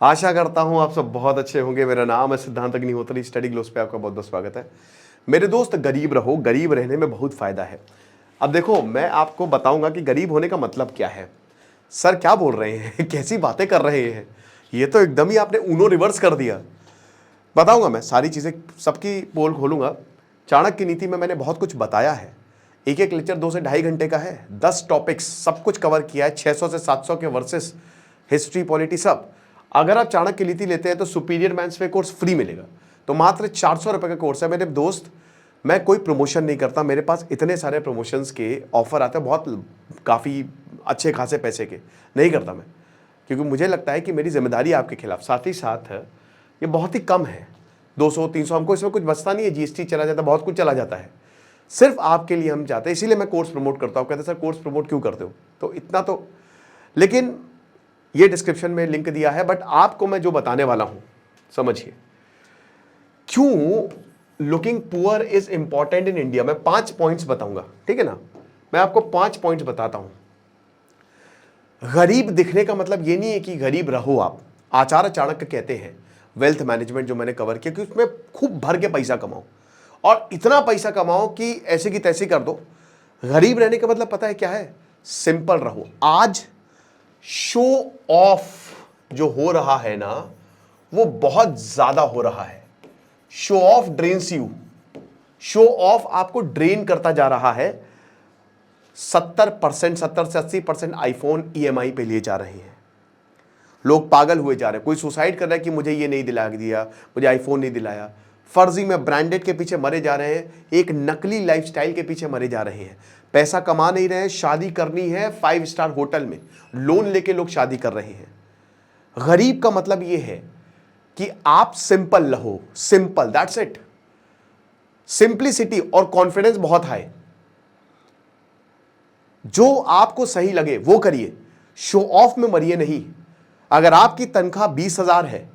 आशा करता हूं आप सब बहुत अच्छे होंगे। मेरा नाम है सिद्धांत अग्निहोत्री। स्टडी ग्लोस पे आपका बहुत बहुत स्वागत है। मेरे दोस्त, गरीब रहो, गरीब रहने में बहुत फायदा है। अब देखो, मैं आपको बताऊंगा कि गरीब होने का मतलब क्या है। सर क्या बोल रहे हैं कैसी बातें कर रहे हैं, ये तो एकदम ही आपने ऊनो रिवर्स कर दिया। बताऊंगा मैं सारी चीजें, सबकी पोल खोलूंगा। चाणक्य नीति में मैंने बहुत कुछ बताया है। एक एक लेक्चर 2 से ढाई घंटे का है, 10 टॉपिक्स, सब कुछ कवर किया है। 600 से 700 के वर्सेस, हिस्ट्री, पॉलिटी, सब। अगर आप चाणक्य नीति लेते हैं तो सुपीरियर मैंस पे कोर्स फ्री मिलेगा। तो मात्र 400 रुपए का कोर्स है। मेरे दोस्त, मैं कोई प्रमोशन नहीं करता, मेरे पास इतने सारे प्रमोशंस के ऑफर आते हैं, बहुत काफ़ी अच्छे खासे पैसे के। नहीं करता मैं, क्योंकि मुझे लगता है कि मेरी जिम्मेदारी आपके खिलाफ। साथ ही साथ ये बहुत ही कम है, 200-300, हमको इसमें कुछ बचता नहीं है। जीएसटी चला जाता है, बहुत कुछ चला जाता है। सिर्फ आपके लिए हम चाहते हैं, इसीलिए मैं कोर्स प्रमोट करता हूँ। कहते सर कोर्स प्रमोट क्यों करते हो, तो इतना तो। लेकिन ये डिस्क्रिप्शन में लिंक दिया है, बट आपको मैं जो बताने वाला हूं समझिए। क्यों looking poor is important in India, मैं 5 पॉइंट्स बताऊंगा, ठीक है ना। मैं आपको 5 पॉइंट्स बताता हूं। गरीब दिखने का मतलब ये नहीं है कि गरीब रहो आप। आचार्य चाणक्य कहते हैं, वेल्थ मैनेजमेंट जो मैंने कवर किया, कि उसमें खूब भर के पैसा कमाओ और इतना पैसा कमाओ कि ऐसे की तैसे कर दो। गरीब रहने का मतलब पता है क्या है? सिंपल रहो। आज शो ऑफ जो हो रहा है ना, वो बहुत ज्यादा हो रहा है। Show off drains you. Show off आपको ड्रेन करता जा रहा है। 70% 70 से 80% आईफोन ईएमआई पे लिए जा रहे हैं। लोग पागल हुए जा रहे हैं। कोई सुसाइड कर रहा है कि मुझे ये नहीं दिला दिया, मुझे आईफोन नहीं दिलाया। फर्जी में ब्रांडेड के पीछे मरे जा रहे हैं, एक नकली लाइफस्टाइल के पीछे मरे जा रहे हैं। पैसा कमा नहीं रहे हैं, शादी करनी है 5 स्टार होटल में, लोन लेके लोग शादी कर रहे हैं। गरीब का मतलब यह है कि आप सिंपल रहो, सिंपल, दैट्स इट। सिंप्लिसिटी और कॉन्फिडेंस बहुत हाई। जो आपको सही लगे वो करिए, शो ऑफ में मरिए नहीं। अगर आपकी तनख्वाह 20,000 है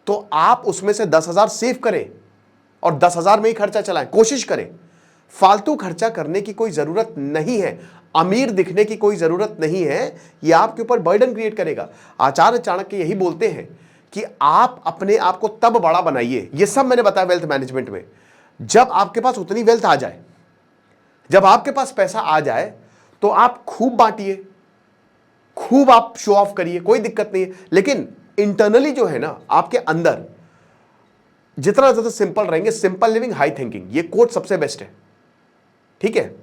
तो आप उसमें से 10,000 सेव करें और 10,000 में ही खर्चा चलाएं, कोशिश करें। फालतू खर्चा करने की कोई जरूरत नहीं है। अमीर दिखने की कोई जरूरत नहीं है, यह आपके ऊपर बर्डन क्रिएट करेगा। आचार्य चाणक्य यही बोलते हैं कि आप अपने आप को तब बड़ा बनाइए। यह सब मैंने बताया वेल्थ मैनेजमेंट में। जब आपके पास उतनी वेल्थ आ जाए, जब आपके पास पैसा आ जाए, तो आप खूब बांटिए, खूब आप शो ऑफ करिए, कोई दिक्कत नहीं है। लेकिन इंटरनली जो है ना, आपके अंदर जितना ज्यादा सिंपल रहेंगे, सिंपल लिविंग हाई थिंकिंग, ये कोट सबसे बेस्ट है, ठीक है।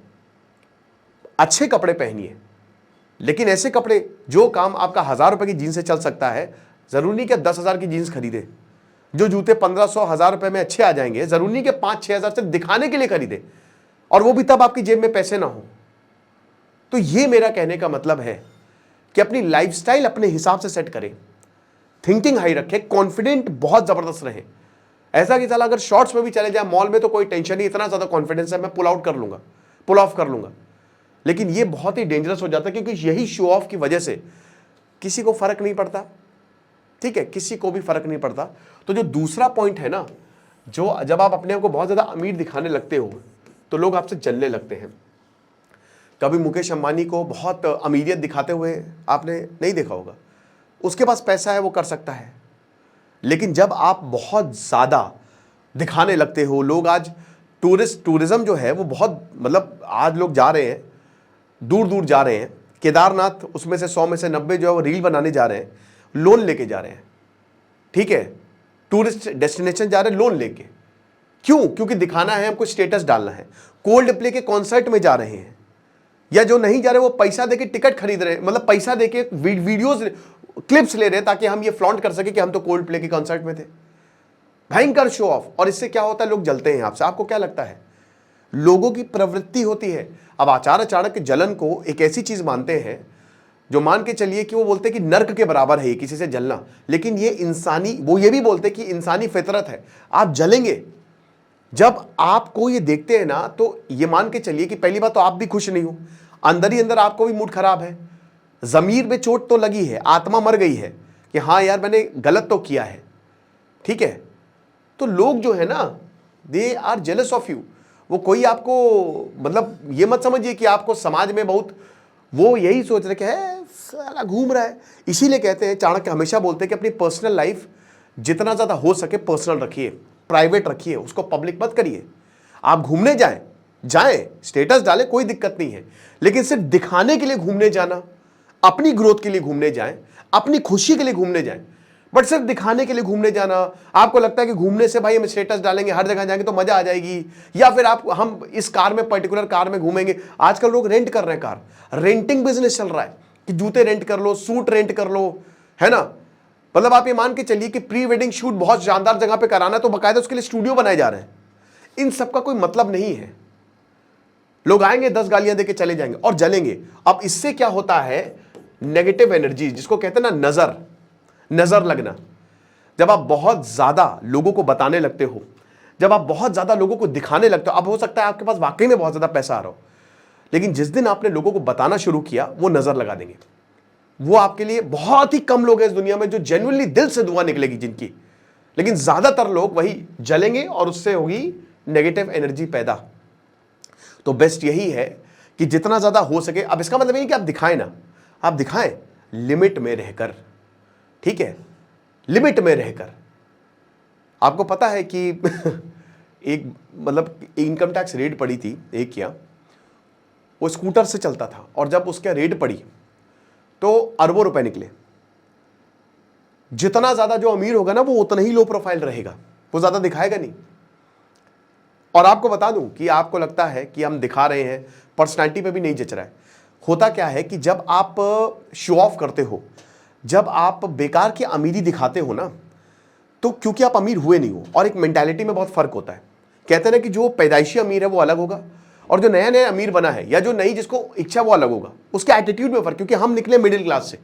अच्छे कपड़े पहनिए, लेकिन ऐसे कपड़े जो काम आपका 1,000 रुपए की जीन्स से चल सकता है। जरूरी नहीं कि 10,000 की जीन्स खरीदे। जो जूते 1500 1000 रुपए में अच्छे आ जाएंगे, जरूरी नहीं कि 5-6 हजार से दिखाने के लिए खरीदे, और वो भी तब आपकी जेब में पैसे ना हो। तो ये मेरा कहने का मतलब है कि अपनी लाइफस्टाइल अपने हिसाब से सेट करें, थिंकिंग हाई रखें, कॉन्फिडेंट बहुत जबरदस्त रहे। ऐसा कि चला अगर शॉर्ट्स में भी चले जाए मॉल में तो कोई टेंशन नहीं, इतना ज्यादा कॉन्फिडेंस है, मैं पुल आउट कर लूंगा, पुल ऑफ कर लूंगा। लेकिन ये बहुत ही डेंजरस हो जाता है, क्योंकि यही शो ऑफ की वजह से किसी को फर्क नहीं पड़ता, ठीक है, किसी को भी फर्क नहीं पड़ता। तो जो दूसरा पॉइंट है ना, जो जब आप अपने आप को बहुत ज्यादा अमीर दिखाने लगते हो तो लोग आपसे जलने लगते हैं। कभी मुकेश अंबानी को बहुत अमीरियत दिखाते हुए आपने नहीं देखा होगा। उसके पास पैसा है, वो कर सकता है। लेकिन जब आप बहुत ज़्यादा दिखाने लगते हो, लोग आज टूरिज्म जो है वो बहुत, मतलब आज लोग जा रहे हैं, दूर दूर जा रहे हैं। केदारनाथ, उसमें से 100 में से 90 जो है वो रील बनाने जा रहे हैं, लोन लेके जा रहे हैं, ठीक है। टूरिस्ट डेस्टिनेशन जा रहे हैं लोन लेके। क्यों? क्योंकि दिखाना है, हमको स्टेटस डालना है। कोल्ड प्ले के कॉन्सर्ट में जा रहे हैं, या जो नहीं जा रहे वो पैसा देके टिकट खरीद रहे हैं, मतलब पैसा देके वीडियोस, क्लिप्स ले रहे हैं, ताकि हम ये फ्लॉन्ट कर सके कि हम तो कोल्ड प्ले के कॉन्सर्ट में थे। भयंकर शो ऑफ। और इससे क्या होता है, लोग जलते हैं आपसे। आपको क्या लगता है? लोगों की प्रवृत्ति होती है। अब आचार्य चाणक्य जलन को एक ऐसी चीज मानते हैं जो मान के चलिए कि वो बोलते हैं कि नर्क के बराबर है किसी से जलना। लेकिन ये इंसानी, वो ये भी बोलते हैं कि इंसानी फितरत है, आप जलेंगे। जब आपको ये देखते हैं ना, तो ये मान के चलिए कि पहली बात तो आप भी खुश नहीं हो, अंदर ही अंदर आपको भी मूड खराब है, जमीर में चोट तो लगी है, आत्मा मर गई है कि हाँ यार मैंने गलत तो किया है, ठीक है। तो लोग जो है ना, they are jealous of you. वो कोई आपको, मतलब ये मत समझिए कि आपको समाज में बहुत, वो यही सोच रहे कि है साला घूम रहा है। इसीलिए कहते हैं, चाणक्य हमेशा बोलते हैं कि अपनी पर्सनल लाइफ जितना ज़्यादा हो सके पर्सनल रखिए, प्राइवेट रखिए, उसको पब्लिक मत करिए। आप घूमने जाएं, स्टेटस डालें, कोई दिक्कत नहीं है, लेकिन सिर्फ दिखाने के लिए घूमने जाना, अपनी ग्रोथ के लिए घूमने जाएं, अपनी खुशी के लिए घूमने जाएं, बट सिर्फ दिखाने के लिए घूमने जाना। आपको लगता है कि घूमने से भाई हम स्टेटस डालेंगे, हर जगह जाएंगे तो मजा आ जाएगी, या फिर हम इस कार में, पर्टिकुलर कार में घूमेंगे। आजकल लोग रेंट कर रहे हैं कार, रेंटिंग बिजनेस चल रहा है कि जूते रेंट कर लो, सूट रेंट कर लो, है ना। मतलब आप ये मान के चलिए कि प्री वेडिंग शूट बहुत शानदार जगह पे कराना है तो बाकायदा उसके लिए स्टूडियो बनाए जा रहे हैं। इन सब का कोई मतलब नहीं है। लोग आएंगे, 10 गालियां देके चले जाएंगे और जलेंगे। अब इससे क्या होता है, नेगेटिव एनर्जी, जिसको कहते हैं ना नजर लगना। जब आप बहुत ज्यादा लोगों को बताने लगते हो, जब आप बहुत ज्यादा लोगों को दिखाने लगते हो, अब हो सकता है आपके पास वाकई में बहुत ज्यादा पैसा आ रहा हो, लेकिन जिस दिन आपने लोगों को बताना शुरू किया वो नजर लगा देंगे। वो आपके लिए, बहुत ही कम लोग हैं इस दुनिया में जो जेन्युइनली दिल से दुआ निकलेगी जिनकी, लेकिन ज्यादातर लोग वही जलेंगे और उससे होगी नेगेटिव एनर्जी पैदा। तो बेस्ट यही है कि जितना ज्यादा हो सके, अब इसका मतलब नहीं कि आप दिखाएं ना, आप दिखाएं लिमिट में रहकर, ठीक है, लिमिट में रहकर। आपको पता है कि एक मतलब इनकम टैक्स रेड पड़ी थी एक, क्या वो स्कूटर से चलता था और जब उसके रेड पड़ी तो अरबों रुपए निकले। जितना ज्यादा जो अमीर होगा ना वो उतना ही लो प्रोफाइल रहेगा, वो ज्यादा दिखाएगा नहीं। और आपको बता दूं कि आपको लगता है कि हम दिखा रहे हैं, पर्सनैलिटी पे भी नहीं जच रहा है। होता क्या है कि जब आप शो ऑफ करते हो, जब आप बेकार की अमीरी दिखाते हो ना, तो क्योंकि आप अमीर हुए नहीं हो, और एक मेंटालिटी में बहुत फर्क होता है। कहते हैं ना कि जो पैदाइशी अमीर है वो अलग होगा और जो नया नया अमीर बना है या जो नई जिसको इच्छा वो अलग होगा। उसके एटीट्यूड में फर्क, क्योंकि हम निकले मिडिल क्लास से,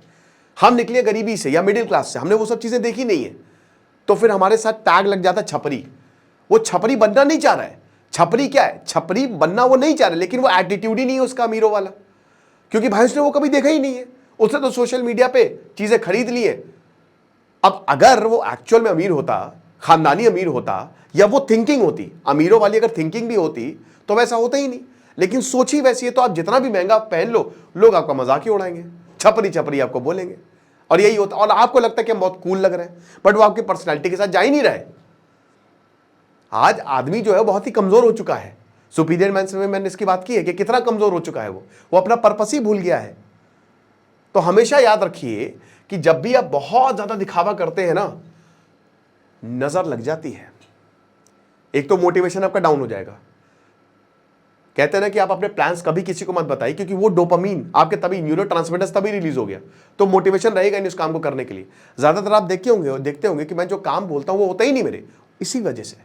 हम निकले गरीबी से या मिडिल क्लास से, हमने वो सब चीजें देखी नहीं है, तो फिर हमारे साथ टैग लग जाता है छपरी। वो छपरी बनना नहीं चाह रहा है। छपरी क्या है, छपरी बनना वो नहीं चाह रहा, लेकिन वो एटीट्यूड ही नहीं है उसका अमीरों वाला, क्योंकि भाई उसने वो कभी देखा ही नहीं है। उसने तो सोशल मीडिया पे चीजें खरीद ली है। अब अगर वो एक्चुअल में अमीर होता, खानदानी अमीर होता, या वो थिंकिंग होती अमीरों वाली, अगर थिंकिंग भी होती तो वैसा होता ही नहीं, लेकिन सोच ही वैसी है। तो आप जितना भी महंगा पहन लो, लोग आपका मजाक ही उड़ाएंगे, छपरी छपरी आपको बोलेंगे, और यही होता। और आपको लगता है कि हम बहुत कूल लग रहे हैं, बट वो आपकी पर्सनैलिटी के साथ जा ही नहीं रहे। आज आदमी जो है बहुत ही कमजोर हो चुका है। सुपीरियर मैन में मैंने इसकी बात की है कि कितना कमजोर हो चुका है वो अपना पर्पस ही भूल गया है। तो हमेशा याद रखिए कि जब भी आप बहुत ज्यादा दिखावा करते हैं ना, नजर लग जाती है। एक तो मोटिवेशन आपका डाउन हो जाएगा। कहते हैं ना कि आप अपने प्लान्स कभी किसी को मत बताइए, क्योंकि वो डोपामीन आपके तभी, न्यूरोट्रांसमीटर्स तभी रिलीज हो गया, तो मोटिवेशन रहेगा नहीं उस काम को करने के लिए। ज्यादातर आप देखते होंगे कि मैं जो काम बोलता हूं वो होता ही नहीं मेरे, इसी वजह से।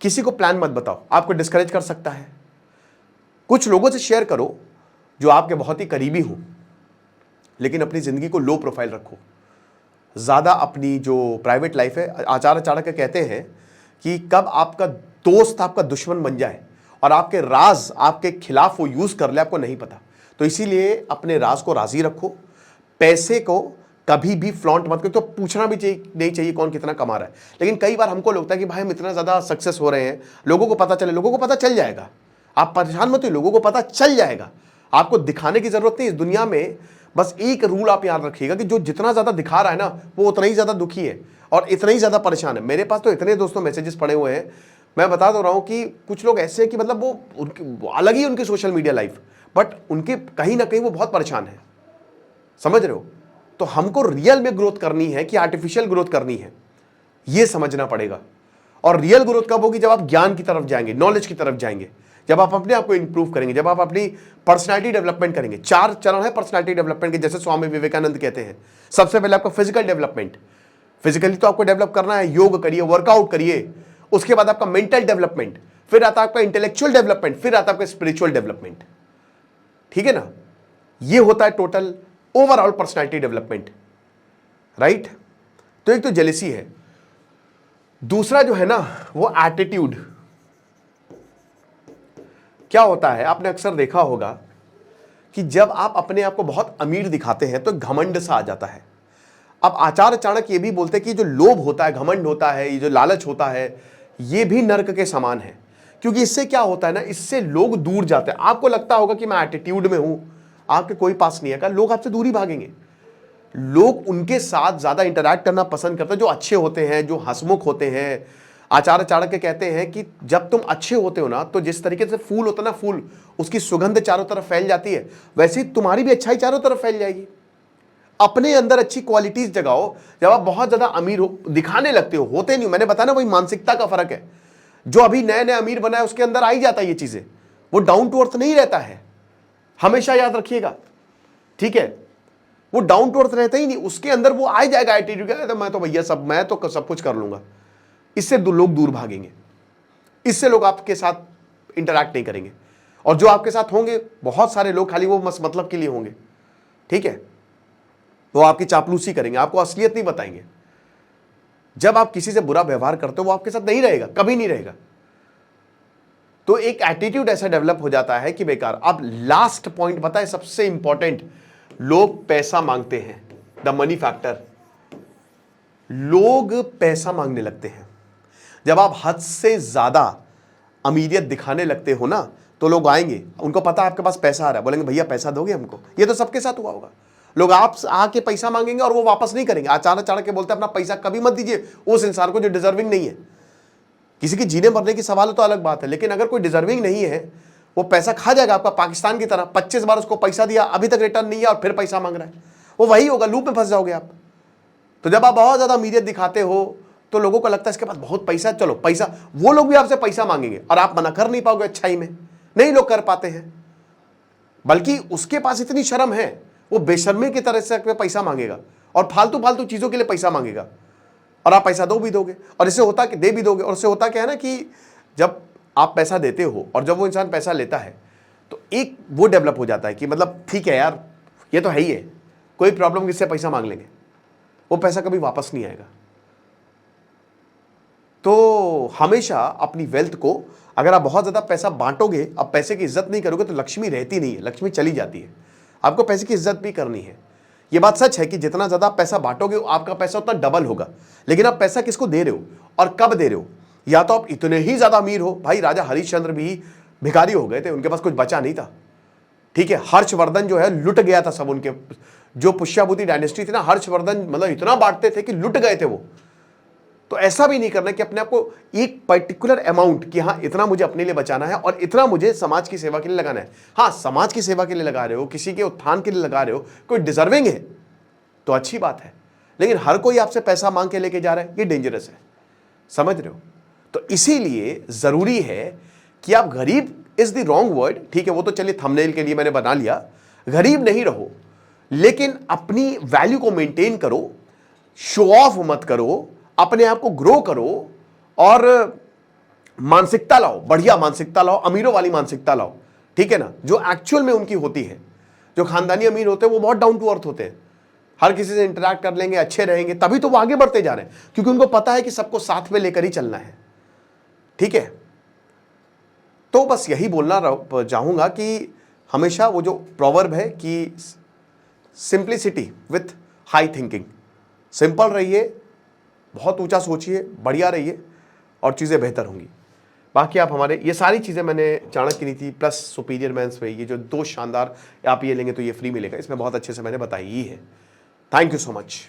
किसी को प्लान मत बताओ, आपको डिस्करेज कर सकता है। कुछ लोगों से शेयर करो जो आपके बहुत ही करीबी हो, लेकिन अपनी जिंदगी को लो प्रोफाइल रखो। ज्यादा अपनी जो प्राइवेट लाइफ है, आचार्य चाणक्य कहते हैं कि कब आपका दोस्त आपका दुश्मन बन जाए और आपके राज आपके खिलाफ वो यूज कर ले, आपको नहीं पता। तो इसीलिए अपने राज को राजी रखो। पैसे को कभी भी फ्लॉन्ट मत करो। तो पूछना भी नहीं चाहिए कौन कितना कमा रहा है, लेकिन कई बार हमको लगता है कि भाई हम इतना ज्यादा सक्सेस हो रहे हैं, लोगों को पता चले। लोगों को पता चल जाएगा, आप परेशान मत होइए, लोगों को पता चल जाएगा। आपको दिखाने की जरूरत नहीं इस दुनिया में। बस एक रूल आप याद रखिएगा कि जो जितना ज्यादा दिखा रहा है ना, वो उतना ही ज्यादा दुखी है और इतना ही ज्यादा परेशान है। मेरे पास तो इतने दोस्तों मैसेजेस पड़े हुए हैं, मैं बता तो रहा हूं कि कुछ लोग ऐसे हैं कि मतलब वो अलग ही उनकी सोशल मीडिया लाइफ, बट उनके कहीं ना कहीं वो बहुत परेशान है। समझ रहे हो? तो हमको रियल में ग्रोथ करनी है कि आर्टिफिशियल ग्रोथ करनी है, ये समझना पड़ेगा। और रियल ग्रोथ कब होगी? जब आप ज्ञान की तरफ जाएंगे, नॉलेज की तरफ जाएंगे, जब आप अपने आप को इंप्रूव करेंगे, जब आप अपनी पर्सनालिटी डेवलपमेंट करेंगे। 4 चरण है पर्सनालिटी डेवलपमेंट के, जैसे स्वामी विवेकानंद कहते हैं। सबसे पहले आपका फिजिकल डेवलपमेंट, फिजिकली तो आपको डेवलप करना है, योग करिए, वर्कआउट करिए। उसके बाद आपका मेंटल डेवलपमेंट, फिर आता है आपका इंटेलेक्चुअल डेवलपमेंट, फिर आता है आपका स्पिरिचुअल डेवलपमेंट। ठीक है ना? ये होता है total overall personality development, right? तो एक तो जेलेसी है, दूसरा जो है ना वो एटीट्यूड। क्या होता है, आपने अक्सर देखा होगा कि जब आप अपने आप को बहुत अमीर दिखाते हैं तो घमंड सा आ जाता है। अब आचार्य चाणक्य ये भी बोलते हैं कि जो लोभ होता है, घमंड होता है, ये जो लालच होता है, ये भी नर्क के समान है। क्योंकि इससे क्या होता है ना, इससे लोग दूर जाते हैं। आपको लगता होगा कि मैं एटीट्यूड में हूं, आपके कोई पास नहीं आएगा, लोग आपसे दूरी भागेंगे। लोग उनके साथ ज्यादा इंटरैक्ट करना पसंद करते हैं जो अच्छे होते हैं, जो हंसमुख होते हैं। आचार्य चाणक्य कहते हैं कि जब तुम अच्छे होते हो ना, तो जिस तरीके से फूल होता है ना, फूल उसकी सुगंध चारों तरफ फैल जाती है, वैसे ही तुम्हारी भी अच्छाई चारों तरफ फैल जाएगी। अपने अंदर अच्छी क्वालिटीज जगाओ। जब आप बहुत ज्यादा अमीर हो दिखाने लगते हो, होते नहीं, मैंने बताया ना, वही मानसिकता का फर्क है। जो अभी नए नए अमीर बना है उसके अंदर आ ही जाता है ये चीजें, वो डाउन टू अर्थ नहीं रहता है, हमेशा याद रखिएगा, ठीक है। वो डाउन टू अर्थ रहता ही नहीं, उसके अंदर वो आ जाएगा एटीट्यूड, तो मैं तो भैया मैं तो सब कुछ कर लूंगा। इससे लोग दूर भागेंगे, इससे लोग आपके साथ इंटरैक्ट नहीं करेंगे। और जो आपके साथ होंगे बहुत सारे लोग खाली वो मतलब के लिए होंगे, ठीक है। वो आपकी चापलूसी करेंगे, आपको असलियत नहीं बताएंगे। जब आप किसी से बुरा व्यवहार करते हो वो आपके साथ नहीं रहेगा, कभी नहीं रहेगा। तो एक एटीट्यूड ऐसा डेवलप हो जाता है कि बेकार। अब लास्ट पॉइंट बताए, सबसे इंपॉर्टेंट, लोग पैसा मांगते हैं, द मनी फैक्टर। लोग पैसा मांगने लगते हैं। जब आप हद से ज्यादा अमीरियत दिखाने लगते हो ना, तो लोग आएंगे, उनको पता है आपके पास पैसा आ रहा है, बोलेंगे भैया पैसा दोगे हमको। ये तो सबके साथ हुआ होगा। लोग आप आके पैसा मांगेंगे और वो वापस नहीं करेंगे। आचार्य चाणक्य बोलते हैं अपना पैसा कभी मत दीजिए उस इंसान को जो डिजर्विंग नहीं है। किसी की जीने मरने की सवाल तो अलग बात है, लेकिन अगर कोई डिजर्विंग नहीं है, वो पैसा खा जाएगा आपका। पाकिस्तान की तरह 25 बार उसको पैसा दिया, अभी तक रिटर्न नहीं है और फिर पैसा मांग रहा है, वो वही होगा, लूप में फंस जाओगे आप। तो जब आप बहुत ज्यादा अमीरियत दिखाते हो तो लोगों को लगता है इसके पास बहुत पैसा है, चलो पैसा, वो लोग भी आपसे पैसा मांगेंगे और आप मना कर नहीं पाओगे अच्छाई में। नहीं लोग कर पाते हैं, बल्कि उसके पास इतनी शर्म है, वो बेशर्मी की तरह से पैसा मांगेगा और फालतू फालतू चीजों के लिए पैसा मांगेगा, और आप पैसा दो भी दोगे, और इससे होता कि दे भी दोगे। और इससे होता क्या है ना कि जब आप पैसा देते हो और जब वो इंसान पैसा लेता है, तो एक वो डेवलप हो जाता है कि मतलब ठीक है यार, ये तो है ही है, कोई प्रॉब्लम, किससे पैसा मांग लेंगे, वो पैसा कभी वापस नहीं आएगा। तो हमेशा अपनी वेल्थ को, अगर आप बहुत ज्यादा पैसा बांटोगे, अब पैसे की इज्जत नहीं करोगे, तो लक्ष्मी रहती नहीं है, लक्ष्मी चली जाती है। आपको पैसे की इज्जत भी करनी है। ये बात सच है कि जितना ज्यादा पैसा बांटोगे आपका पैसा उतना डबल होगा। लेकिन आप पैसा किसको दे रहे हो और कब दे रहे हो? या तो आप इतने ही ज्यादा अमीर हो, भाई राजा हरिश्चंद्र भी भिखारी हो गए थे, उनके पास कुछ बचा नहीं था, ठीक है। हर्षवर्धन जो है लुट गया था सब, उनके जो पुष्याभूति डायनेस्टी थी ना, हर्षवर्धन मतलब इतना बांटते थे कि लुट गए थे वो। तो ऐसा भी नहीं करना कि अपने आप को एक पर्टिकुलर अमाउंट कि हाँ इतना मुझे अपने लिए बचाना है और इतना मुझे समाज की सेवा के लिए लगाना है। हाँ, समाज की सेवा के लिए लगा रहे हो, किसी के उत्थान के लिए लगा रहे हो, कोई डिजर्विंग है तो अच्छी बात है, लेकिन हर कोई आपसे पैसा मांग के लेके जा रहा है, ये डेंजरस है, समझ रहे हो? तो इसीलिए जरूरी है कि आप, गरीब इज द रॉन्ग वर्ड, ठीक है, वो तो चलिए थंबनेल के लिए मैंने बना लिया, गरीब नहीं रहो, लेकिन अपनी वैल्यू को मेंटेन करो, शो ऑफ मत करो, अपने आप को ग्रो करो और मानसिकता लाओ, बढ़िया मानसिकता लाओ, अमीरों वाली मानसिकता लाओ, ठीक है ना, जो एक्चुअल में उनकी होती है। जो खानदानी अमीर होते हैं वो बहुत डाउन टू अर्थ होते हैं, हर किसी से इंटरैक्ट कर लेंगे, अच्छे रहेंगे, तभी तो वो आगे बढ़ते जा रहे हैं, क्योंकि उनको पता है कि सबको साथ में लेकर ही चलना है, ठीक है। तो बस यही बोलना चाहूंगा कि हमेशा वो जो प्रोवर्ब है कि simplicity with high thinking, simple रहिए, बहुत ऊंचा सोचिए, बढ़िया रहिए और चीज़ें बेहतर होंगी। बाकी आप हमारे ये सारी चीज़ें मैंने चाणक्य नीति प्लस सुपीरियर मैंस में, ये जो 2 शानदार, आप ये लेंगे तो ये फ्री मिलेगा, इसमें बहुत अच्छे से मैंने बताई ही है। Thank you so much.